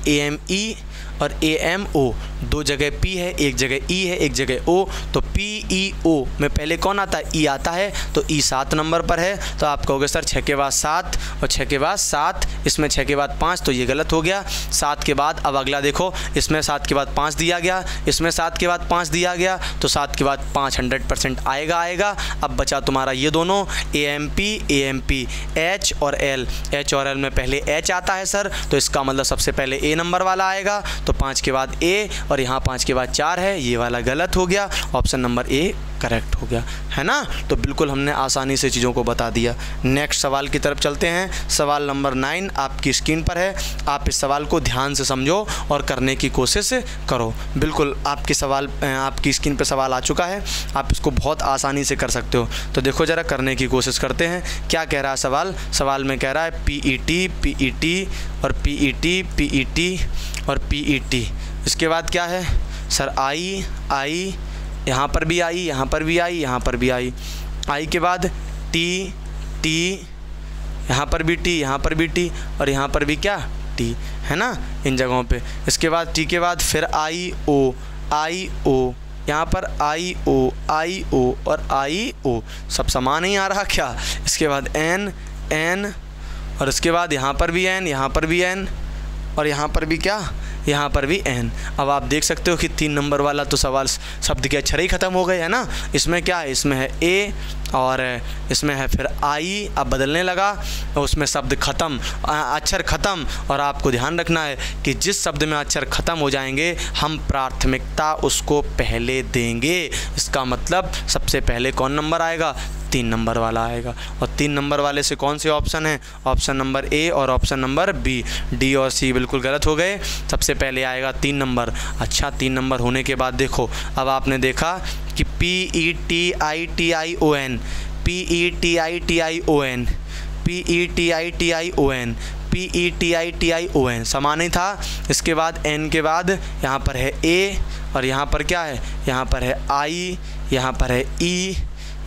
AME और AMO, 2 जगह P है, 1 जगह E है, 1 जगह O, तो PEO में पहले कौन आता है? E आता है, तो E 7 नंबर पर है। तो आप कहोगे सर 6 के बाद 7 और 6 के बाद 7, इसमें 6 के बाद 5, तो ये गलत हो गया। 7 के बाद अब अगला देखो, इसमें 7 के बाद 5 दिया गया, इसमें 7 के बाद 5 दिया गया, तो 7 के बाद 5 100% आएगा। अब बचा तुम्हारा ये दोनों AMP, H और L। H और L में पहले H आता है सर, तो इसका मतलब सबसे पहले A नंबर वाला आएगा, तो 5 के बाद A, और यहाँ 5 के बाद 4 है, ये वाला गलत हो गया। ऑप्शन नंबर A करेक्ट हो गया, है ना। तो बिल्कुल हमने आसानी से चीज़ों को बता दिया। नेक्स्ट सवाल की तरफ चलते हैं। सवाल नंबर 9 आपकी स्क्रीन पर है। आप इस सवाल को ध्यान से समझो और करने की कोशिश करो। बिल्कुल आपकी स्क्रीन पर सवाल आ चुका है, आप इसको बहुत आसानी से कर सकते हो। तो देखो ज़रा, करने की कोशिश करते हैं। क्या कह रहा है सवाल में कह रहा है PET और PET और PET। इसके बाद क्या है सर? I, यहाँ पर भी आई, यहाँ पर भी आई, यहाँ पर भी आई। आई के बाद T, यहाँ पर भी T, यहाँ पर भी T, और यहाँ पर भी क्या T, है ना, इन जगहों पे। इसके बाद T के बाद फिर I, O, यहाँ पर I, O और I, सब समान ही आ रहा क्या? इसके बाद N, और इसके बाद यहाँ पर भी N, यहाँ पर भी N, और यहाँ पर भी क्या? यहाँ पर भी N। अब आप देख सकते हो कि 3 नंबर वाला तो सवाल शब्द के अक्षर ही ख़त्म हो गए, है ना। इसमें क्या है? इसमें है A और इसमें है फिर I, अब बदलने लगा, और उसमें शब्द ख़त्म, अक्षर ख़त्म। और आपको ध्यान रखना है कि जिस शब्द में अक्षर ख़त्म हो जाएंगे हम प्राथमिकता उसको पहले देंगे। इसका मतलब सबसे पहले कौन नंबर आएगा? 3 नंबर वाला आएगा। और 3 नंबर वाले से कौन से ऑप्शन है? ऑप्शन नंबर A और ऑप्शन नंबर B। D और C बिल्कुल गलत हो गए। सबसे पहले आएगा 3 नंबर। अच्छा, 3 नंबर होने के बाद देखो, अब आपने देखा कि PETITION समान ही था। इसके बाद N के बाद यहाँ पर है A, और यहाँ पर क्या है? यहाँ पर है I, यहाँ पर है E,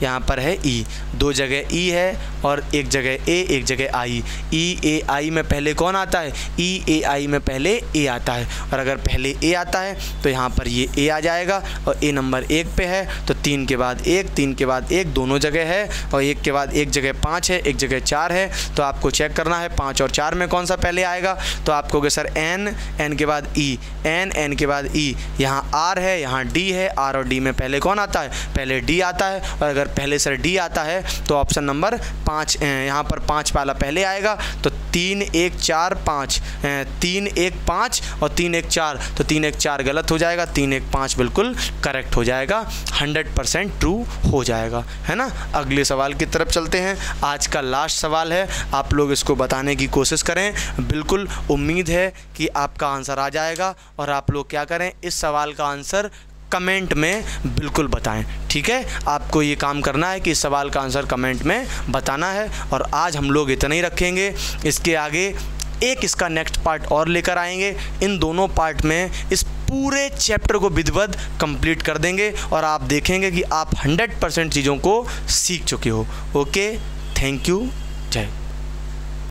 यहाँ पर है E। 2 जगह E है और 1 जगह A, 1 जगह I। EAI में पहले कौन आता है? EAI में पहले A आता है, और अगर पहले A आता है तो यहाँ पर ये A आ जाएगा, और A नंबर 1 पे है, तो 3 के बाद 1, 3 के बाद 1 दोनों जगह है, और 1 के बाद 1 जगह 5 है, 1 जगह 4 है। तो आपको चेक करना है 5 और 4 में कौन सा पहले आएगा। तो आप कहोगे सर N के बाद E, N के बाद E, यहाँ R है, यहाँ D है। R और D में पहले कौन आता है? पहले D आता है, और अगर पहले सर D आता है तो ऑप्शन नंबर 5, यहाँ पर 5 वाला पहले आएगा। तो 3 1 4 5, 3 1 5 और 3 1 4, तो 3 1 4 गलत हो जाएगा, 3 1 5 बिल्कुल करेक्ट हो जाएगा, 100% ट्रू हो जाएगा, है ना। अगले सवाल की तरफ चलते हैं। आज का लास्ट सवाल है, आप लोग इसको बताने की कोशिश करें। बिल्कुल उम्मीद है कि आपका आंसर आ जाएगा, और आप लोग क्या करें, इस सवाल का आंसर कमेंट में बिल्कुल बताएं, ठीक है। आपको ये काम करना है कि इस सवाल का आंसर कमेंट में बताना है। और आज हम लोग इतना ही रखेंगे। इसके आगे एक इसका नेक्स्ट पार्ट और लेकर आएंगे। इन दोनों पार्ट में इस पूरे चैप्टर को विधिवत कंप्लीट कर देंगे, और आप देखेंगे कि आप 100% चीज़ों को सीख चुके हो। ओके, थैंक यू, जय।